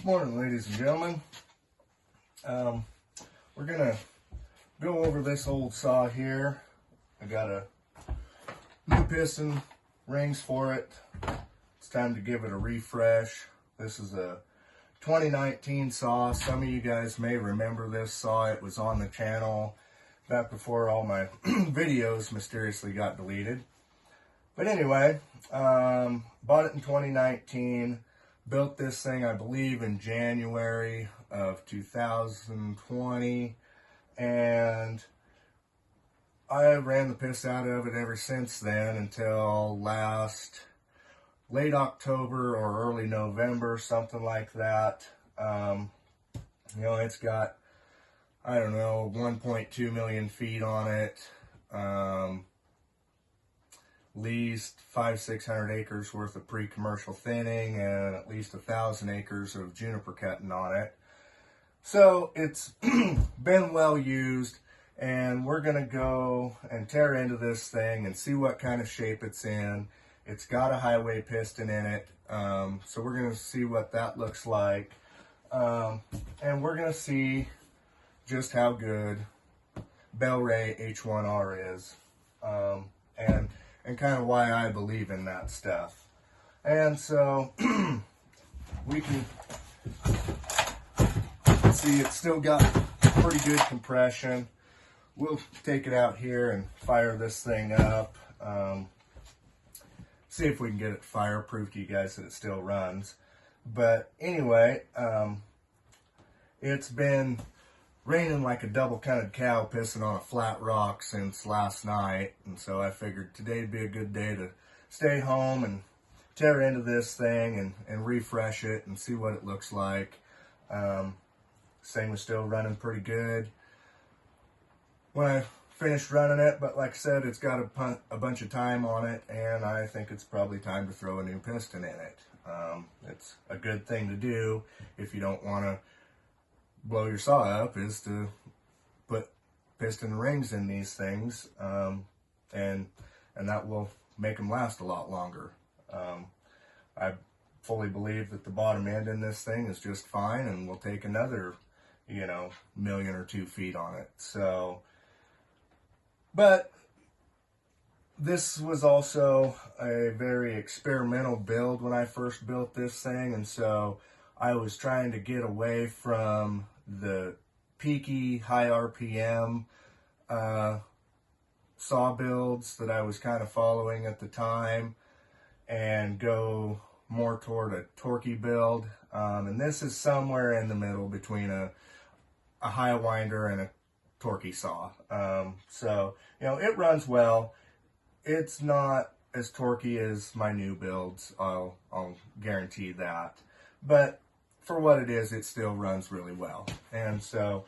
Morning, ladies and gentlemen. We're gonna go over this old saw here. I got a new piston rings for it. It's time to give it a refresh. This is a 2019 saw. Some of you guys may remember this saw. It was on the channel back before all my videos mysteriously got deleted. But anyway, bought it in 2019. Built this thing, I believe, in January of 2020, and I ran the piss out of it ever since then until late October or early November, something like that. It's got, I don't know, 1.2 million feet on it. Least 500-600 acres worth of pre-commercial thinning and at least 1,000 acres of juniper cutting on it. So it's been well used, and we're gonna go and tear into this thing and see what kind of shape it's in. It's got a highway piston in it, so we're gonna see what that looks like, and we're gonna see just how good Bel-Ray H1R is, and kind of why I believe in that stuff. And so we can see it's still got pretty good compression. We'll take it out here and fire this thing up. See if we can get it fireproof to you guys that it still runs. But anyway, it's been raining like a double-cunted cow pissing on a flat rock since last night, and so I figured today'd be a good day to stay home and tear into this thing and refresh it and see what it looks like. This thing was still running pretty good when I finished running it, but like I said, it's got a bunch of time on it, and I think it's probably time to throw a new piston in it. It's a good thing to do if you don't want to blow your saw up, is to put piston rings in these things, and that will make them last a lot longer. I fully believe that the bottom end in this thing is just fine, and we'll take another, million or 2 feet on it. So, but this was also a very experimental build when I first built this thing, and so I was trying to get away from the peaky, high RPM saw builds that I was kind of following at the time and go more toward a torquey build. And this is somewhere in the middle between a high winder and a torquey saw. So, it runs well. It's not as torquey as my new builds, I'll guarantee that. But for what it is, it still runs really well. And so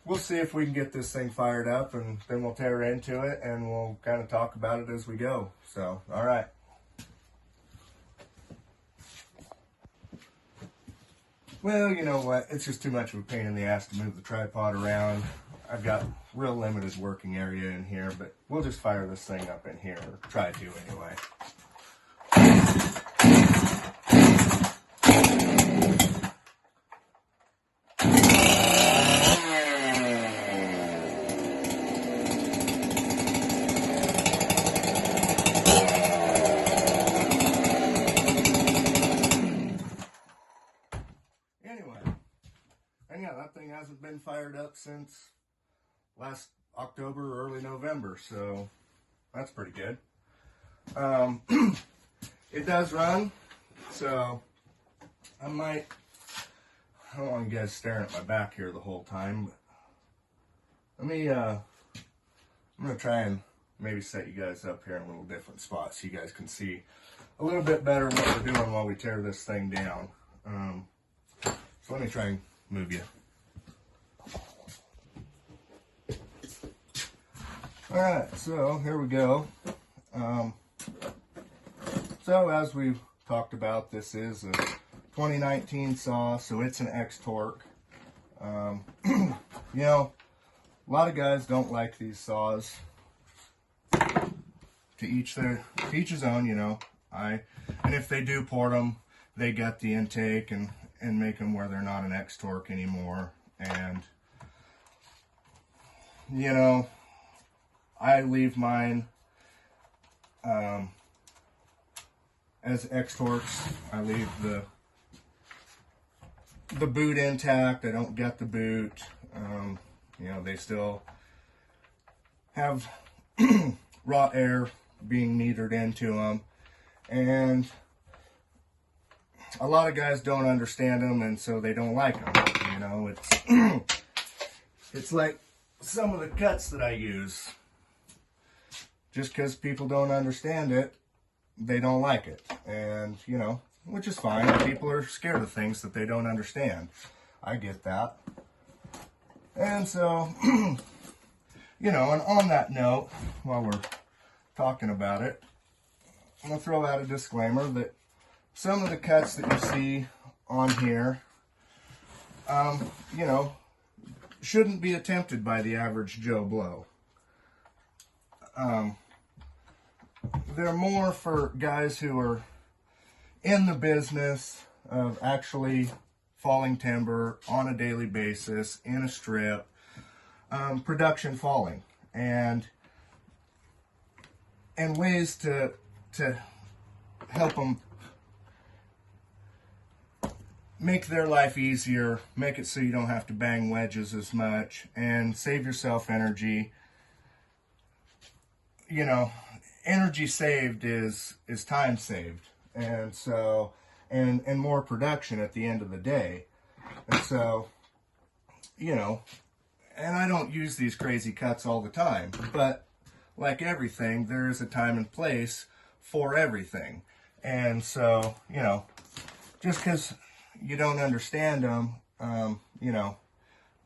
we'll see if we can get this thing fired up, and then we'll tear into it and we'll kind of talk about it as we go. So, all right. Well, you know what? It's just too much of a pain in the ass to move the tripod around. I've got real limited working area in here, but we'll just fire this thing up in here, or try to anyway. And yeah, that thing hasn't been fired up since last October or early November, so that's pretty good. It does run, so I don't want you guys staring at my back here the whole time, but I'm gonna try and maybe set you guys up here in a little different spot so you guys can see a little bit better what we're doing while we tear this thing down. So let me try and move you. Alright, so here we go. So as we've talked about, this is a 2019 saw, so it's an X-Torque. A lot of guys don't like these saws. To each his own, and if they do port them, they gut the intake and and make them where they're not an X torque anymore. And you know, I leave mine as X torques. I leave the boot intact. I don't get the boot. You know, they still have raw air being metered into them, and a lot of guys don't understand them, and so they don't like them. You know, it's like some of the cuts that I use. Just because people don't understand it, they don't like it. And, you know, which is fine. People are scared of things that they don't understand. I get that. And so, you know, and on that note, while we're talking about it, I'm going to throw out a disclaimer that some of the cuts that you see on here, you know, shouldn't be attempted by the average Joe Blow. They're more for guys who are in the business of actually falling timber on a daily basis in a strip, production falling, and ways to help them make their life easier, make it so you don't have to bang wedges as much, and save yourself energy. You know, energy saved is time saved, and so and more production at the end of the day. And so, you know, and I don't use these crazy cuts all the time, but like everything, there is a time and place for everything. And so, you know, just because you don't understand them, you know,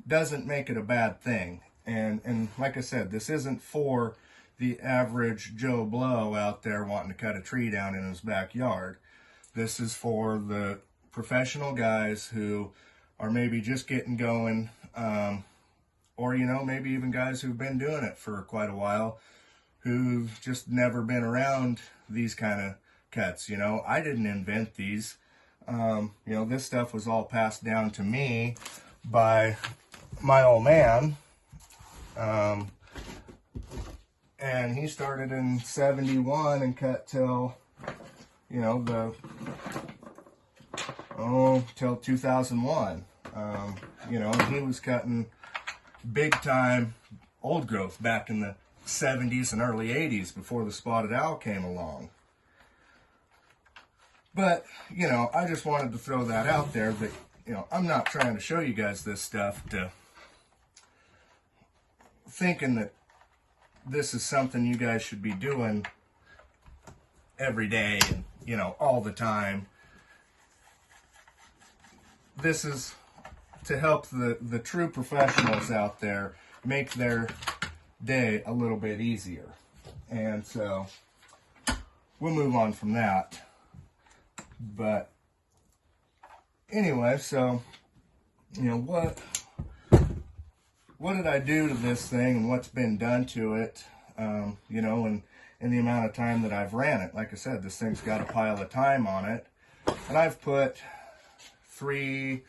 doesn't make it a bad thing. And like I said, this isn't for the average Joe Blow out there wanting to cut a tree down in his backyard. This is for the professional guys who are maybe just getting going, or, you know, maybe even guys who've been doing it for quite a while, who've just never been around these kind of cuts. You know, I didn't invent these. You know, this stuff was all passed down to me by my old man. And he started in 71 and cut till, you know, till 2001. You know, he was cutting big time old growth back in the 70s and early 80s before the spotted owl came along. But, you know, I just wanted to throw that out there that, you know, I'm not trying to show you guys this stuff to thinking that this is something you guys should be doing every day and, you know, all the time. This is to help the true professionals out there make their day a little bit easier. And so we'll move on from that. But anyway, so, you know, what did I do to this thing and what's been done to it, you know, and in the amount of time that I've ran it. Like I said, this thing's got a pile of time on it, and I've put three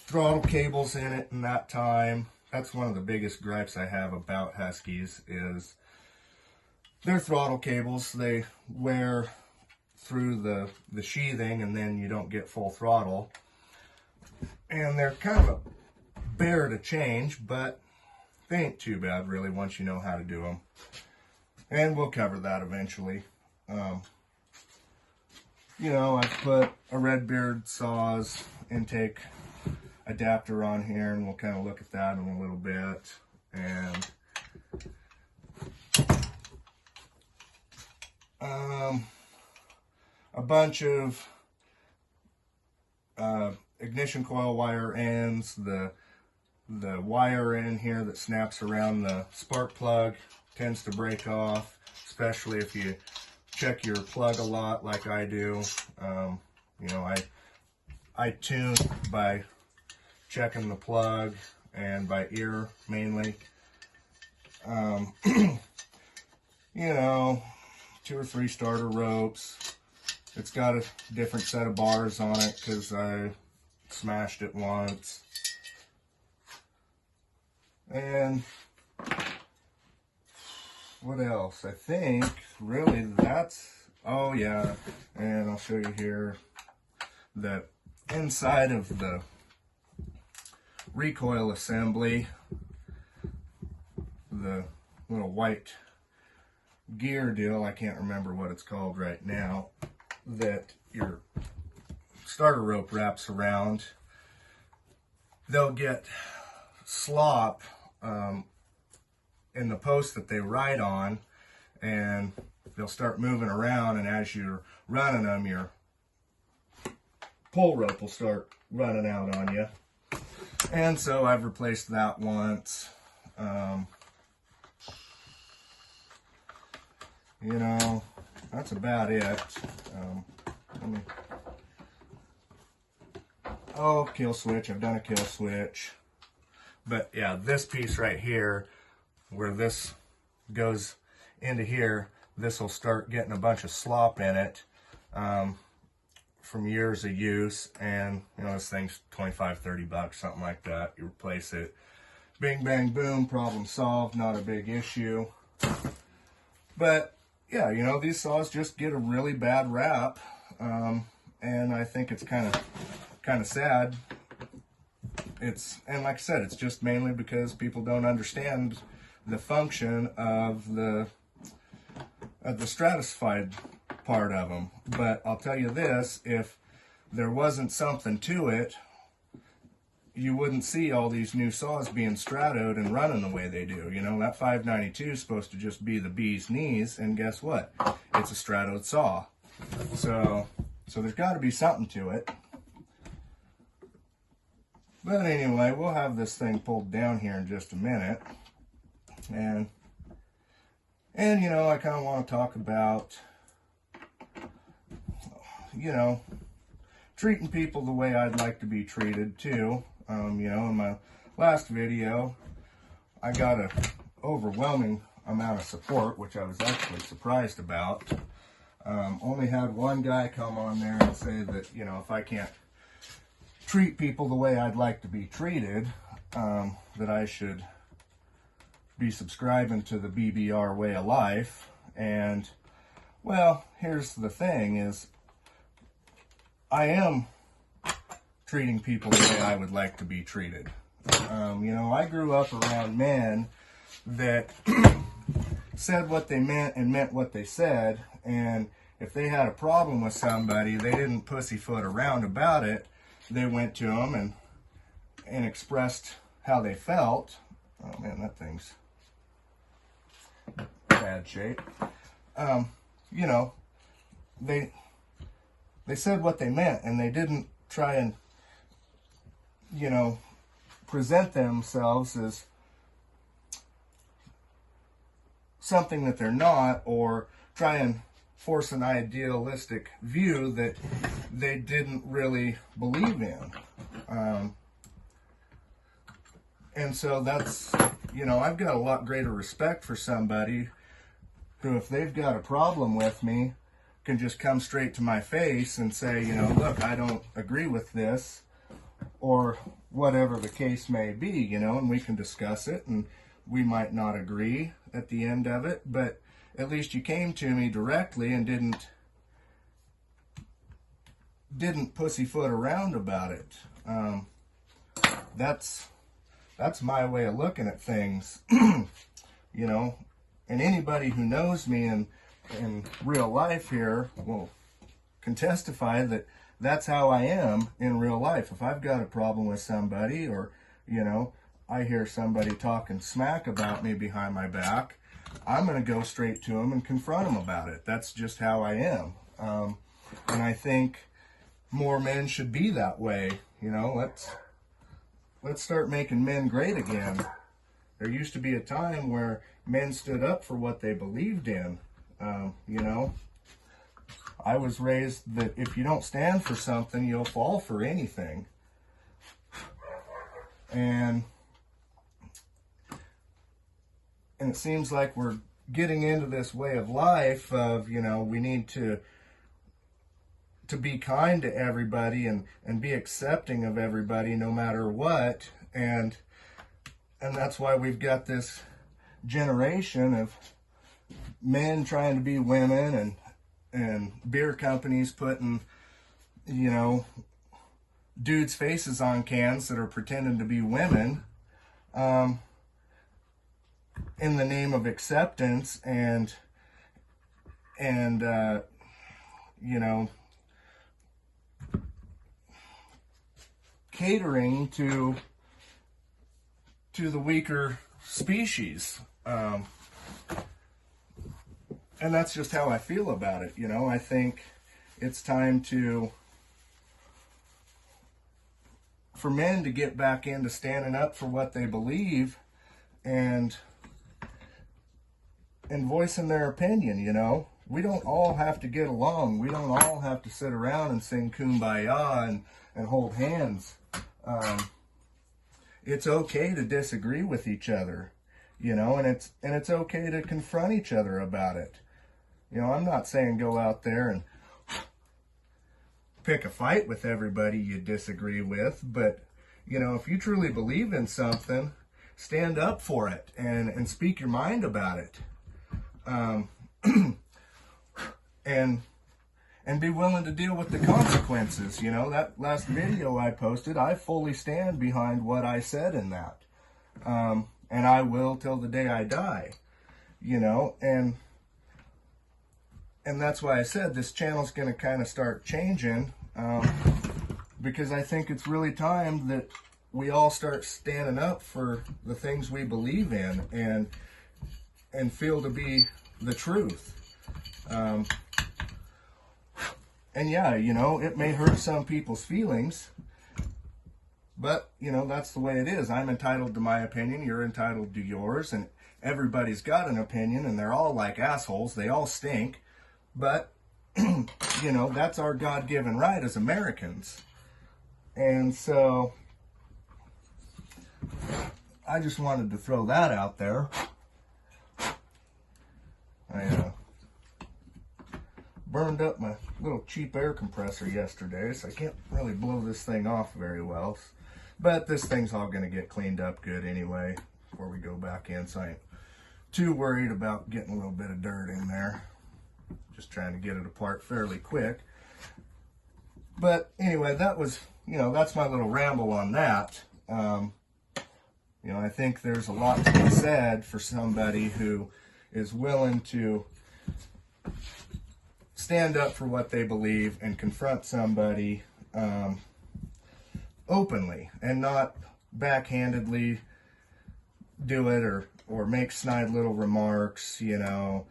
throttle cables in it in that time. That's one of the biggest gripes I have about Huskies is their throttle cables. They wear through the sheathing, and then you don't get full throttle. And they're kind of a bear to change, but they ain't too bad really once you know how to do them. And we'll cover that eventually. You know, I've put a Redbeard saws intake adapter on here, and we'll kind of look at that in a little bit. And a bunch of ignition coil wire ends, the wire in here that snaps around the spark plug tends to break off, especially if you check your plug a lot like I do. You know, I tune by checking the plug and by ear mainly. You know, 2 or 3 starter ropes, It's got a different set of bars on it because I smashed it once. And what else? I think really that's, oh yeah, and I'll show you here that inside of the recoil assembly, the little white gear deal, I can't remember what it's called right now, that your starter rope wraps around, they'll get slop in the post that they ride on, and they'll start moving around, and as you're running them, your pull rope will start running out on you. And so I've replaced that once. You know, that's about it. Oh, kill switch. I've done a kill switch. But yeah, this piece right here, where this goes into here, this will start getting a bunch of slop in it from years of use. And, you know, this thing's 25, 30 bucks, something like that. You replace it. Bing, bang, boom, problem solved. Not a big issue. But yeah, you know, these saws just get a really bad rap, and I think it's kind of sad. And like I said, it's just mainly because people don't understand the function of the stratified part of them. But I'll tell you this: if there wasn't something to it, you wouldn't see all these new saws being stratoed and running the way they do. You know, that 592 is supposed to just be the bee's knees, and guess what? It's a stratoed saw. So there's got to be something to it. But anyway, we'll have this thing pulled down here in just a minute. And you know, I kind of want to talk about, you know, treating people the way I'd like to be treated too. You know, in my last video, I got an overwhelming amount of support, which I was actually surprised about. Only had one guy come on there and say that, you know, if I can't treat people the way I'd like to be treated, that I should be subscribing to the BBR way of life. And, well, here's the thing is, I am treating people the way I would like to be treated. You know, I grew up around men that said what they meant and meant what they said, and if they had a problem with somebody, they didn't pussyfoot around about it. They went to them and expressed how they felt. Oh man, that thing's bad shape. You know, they said what they meant, and they didn't try and, you know, present themselves as something that they're not, or try and force an idealistic view that they didn't really believe in. And so that's, you know, I've got a lot greater respect for somebody who, if they've got a problem with me, can just come straight to my face and say, you know, look, I don't agree with this, or whatever the case may be, you know, and we can discuss it, and we might not agree at the end of it, but at least you came to me directly and didn't pussyfoot around about it. That's my way of looking at things. You know, and anybody who knows me in real life here can testify that that's how I am in real life. If I've got a problem with somebody, or, you know, I hear somebody talking smack about me behind my back, I'm going to go straight to them and confront them about it. That's just how I am. And I think more men should be that way. You know, let's start making men great again. There used to be a time where men stood up for what they believed in. You know, I was raised that if you don't stand for something, you'll fall for anything. And it seems like we're getting into this way of life of, you know, we need to to be kind to everybody and be accepting of everybody no matter what. And that's why we've got this generation of men trying to be women, and beer companies putting, you know, dudes' faces on cans that are pretending to be women, in the name of acceptance and you know, catering to the weaker species. And that's just how I feel about it. You know, I think it's time for men to get back into standing up for what they believe and voicing their opinion. You know, we don't all have to get along. We don't all have to sit around and sing Kumbaya and hold hands. It's okay to disagree with each other, you know, and it's okay to confront each other about it. You know, I'm not saying go out there and pick a fight with everybody you disagree with, but, you know, if you truly believe in something, stand up for it and speak your mind about it. And be willing to deal with the consequences. You know, that last video I posted, I fully stand behind what I said in that. And I will till the day I die. You know, and that's why I said this channel's going to kind of start changing, because I think it's really time that we all start standing up for the things we believe in and feel to be the truth. And yeah, you know, it may hurt some people's feelings, but, you know, that's the way it is. I'm entitled to my opinion, you're entitled to yours, and everybody's got an opinion, and they're all like assholes, they all stink, but, you know, that's our God-given right as Americans. And so, I just wanted to throw that out there. I burned up my little cheap air compressor yesterday, so I can't really blow this thing off very well. But this thing's all going to get cleaned up good anyway before we go back in, so I ain't too worried about getting a little bit of dirt in there. Just trying to get it apart fairly quick. But anyway, that was, you know, that's my little ramble on that. You know, I think there's a lot to be said for somebody who is willing to stand up for what they believe and confront somebody openly and not backhandedly do it or make snide little remarks, you know,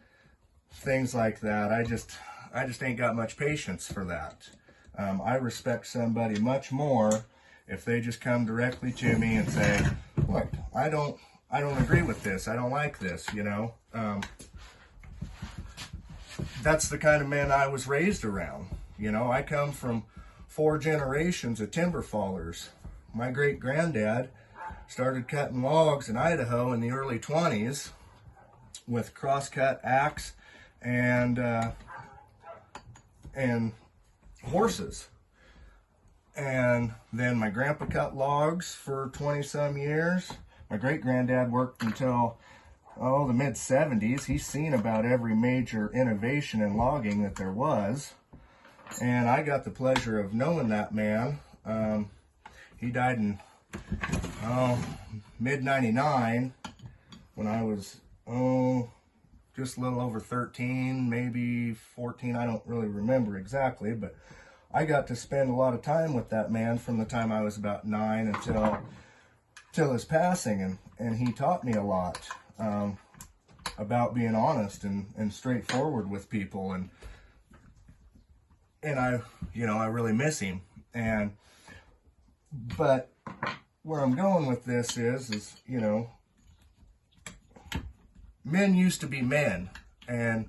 things like that. I just ain't got much patience for that. I respect somebody much more if they just come directly to me and say, look, I don't agree with this, I don't like this, you know. That's the kind of man I was raised around. You know, I come from 4 generations of timber fallers. My great granddad started cutting logs in Idaho in the early 20s with crosscut axe and horses. And then my grandpa cut logs for 20 some years. My great granddad worked until the mid-70s. He's seen about every major innovation in logging that there was. And I got the pleasure of knowing that man. He died in mid-99 when I was just a little over 13, maybe 14. I don't really remember exactly, but I got to spend a lot of time with that man from the time I was about 9 until his passing, and he taught me a lot. About being honest and straightforward with people, and I, you know, I really miss him. But where I'm going with this is, you know, men used to be men, and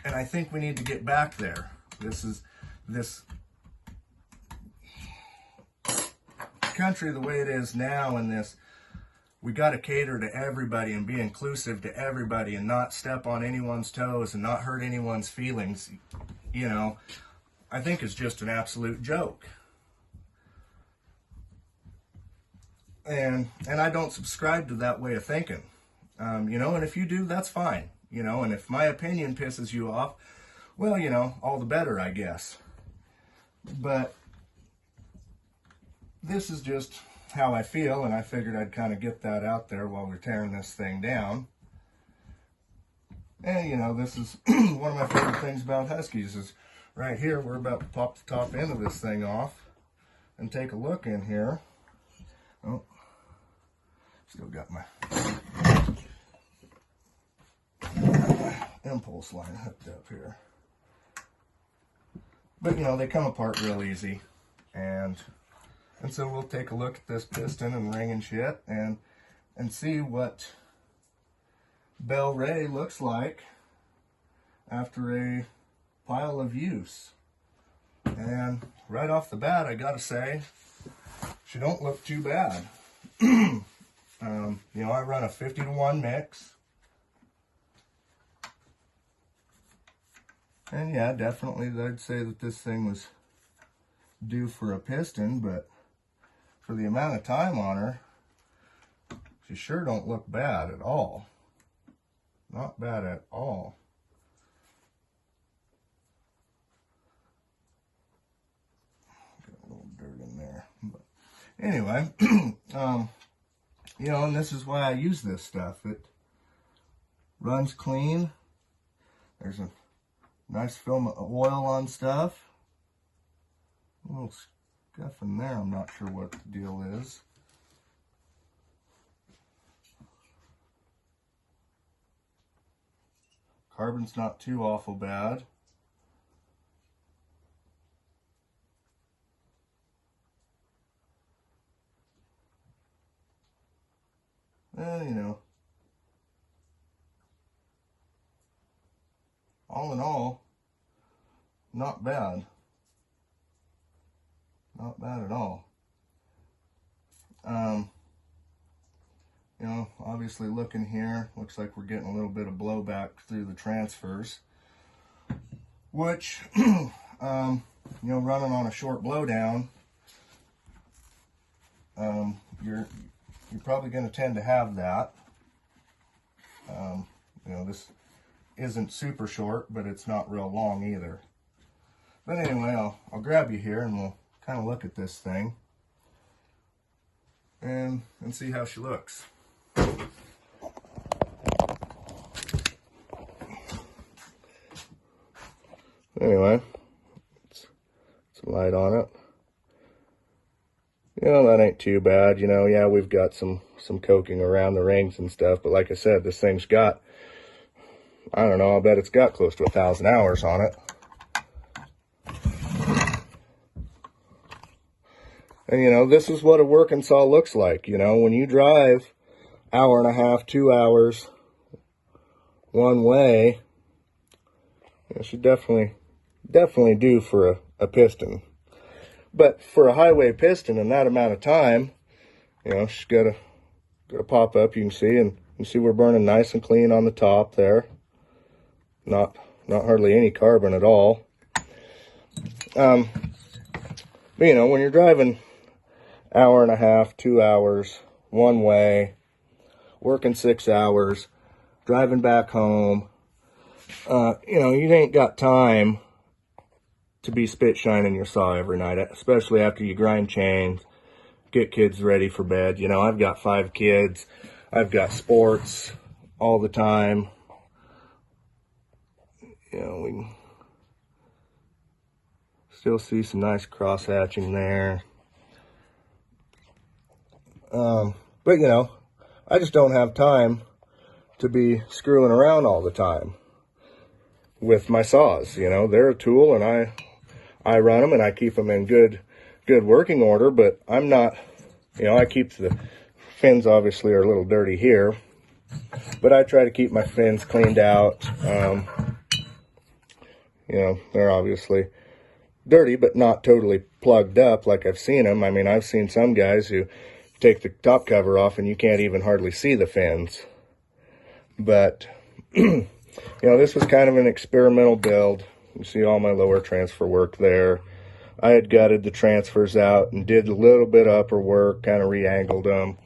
I think we need to get back there. This country the way it is now, and we got to cater to everybody and be inclusive to everybody and not step on anyone's toes and not hurt anyone's feelings. you know, I think is just an absolute joke. And I don't subscribe to that way of thinking. You know, and if you do, that's fine. You know, and if my opinion pisses you off, well, you know, all the better, I guess. But this is just how I feel, and I figured I'd kind of get that out there while we're tearing this thing down. And, you know, this is one of my favorite things about Huskies is right here, we're about to pop the top end of this thing off and take a look in here. Oh, still got my impulse line hooked up here. But, you know, they come apart real easy. And so we'll take a look at this piston and ring and shit and see what Bell Ray looks like after a pile of use. And right off the bat, I gotta say, she don't look too bad. You know, I run a 50-to-1 mix. And yeah, definitely I'd say that this thing was due for a piston, but for the amount of time on her, she sure don't look bad at all. Not bad at all. Got a little dirt in there. But anyway, you know, and this is why I use this stuff. It runs clean. There's a nice film of oil on stuff. A little scuff in there, I'm not sure what the deal is. Carbon's not too awful bad. Well, you know, all in all, not bad. Not bad at all. You know, obviously looking here, looks like we're getting a little bit of blowback through the transfers, which, you know, running on a short blowdown, you're probably going to tend to have that. You know, this isn't super short, but it's not real long either. But anyway, I'll grab you here and we'll kind of look at this thing and see how she looks. Anyway, it's light on it. You know, that ain't too bad. You know, yeah, we've got some coking around the rings and stuff, but like I said, this thing's got, I don't know, I'll bet it's got close to 1,000 hours on it. And, you know, this is what a working saw looks like. You know, when you drive hour and a half, 2 hours one way, you know, she definitely due for a piston. But for a highway piston in that amount of time, you know, she's got to pop up. You can see, and you see we're burning nice and clean on the top there. Not hardly any carbon at all. But, you know, when you're driving hour and a half, 2 hours, one way, working 6 hours, driving back home, you know, you ain't got time to be spit shining your saw every night, especially after you grind chains, get kids ready for bed. You know, I've got 5 kids. I've got sports all the time. You know, we can still see some nice cross hatching there. But, you know, I just don't have time to be screwing around all the time with my saws. You know, they're a tool, and I run them and I keep them in good working order, but I'm not, you know, I keep the fins obviously are a little dirty here, but I try to keep my fins cleaned out. You know, they're obviously dirty, but not totally plugged up like I've seen them. I mean, I've seen some guys who take the top cover off and you can't even hardly see the fins. But, you know, this was kind of an experimental build. You see all my lower transfer work there. I had gutted the transfers out and did a little bit of upper work, kind of re-angled them.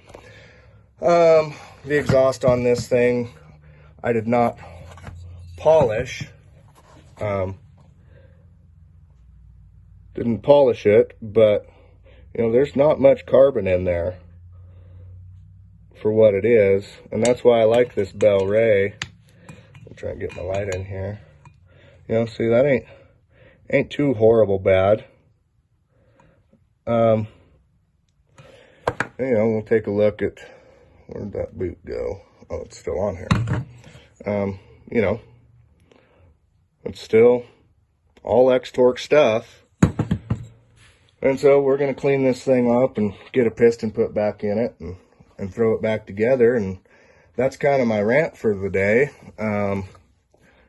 The exhaust on this thing, I did not polish. Didn't polish it, but you know, there's not much carbon in there for what it is, and that's why I like this Bell Ray. I'll try and get my light in here. You know, see, that ain't too horrible bad. You know, we'll take a look at, where'd that boot go? Oh, it's still on here. You know, it's still all X-Torque stuff. And so we're going to clean this thing up and get a piston put back in it and throw it back together. And that's kind of my rant for the day.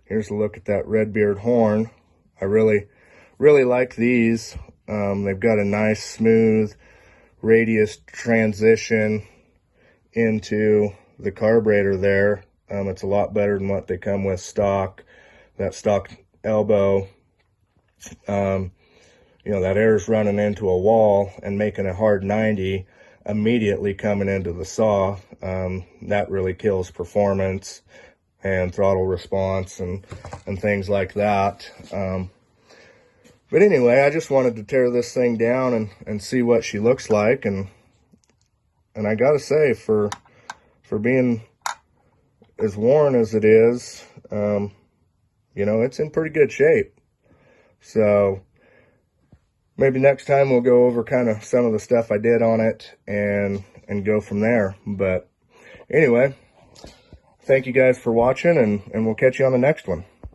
Here's a look at that Redbeard horn. I really like these. They've got a nice smooth radius transition into the carburetor there. It's a lot better than what they come with stock. That stock elbow, you know, that air's running into a wall and making a hard 90 immediately coming into the saw. That really kills performance and throttle response and things like that. But anyway, I just wanted to tear this thing down and see what she looks like. And I gotta say, for being as worn as it is, you know, it's in pretty good shape. So maybe next time we'll go over kind of some of the stuff I did on it and go from there. But anyway, thank you guys for watching, and we'll catch you on the next one.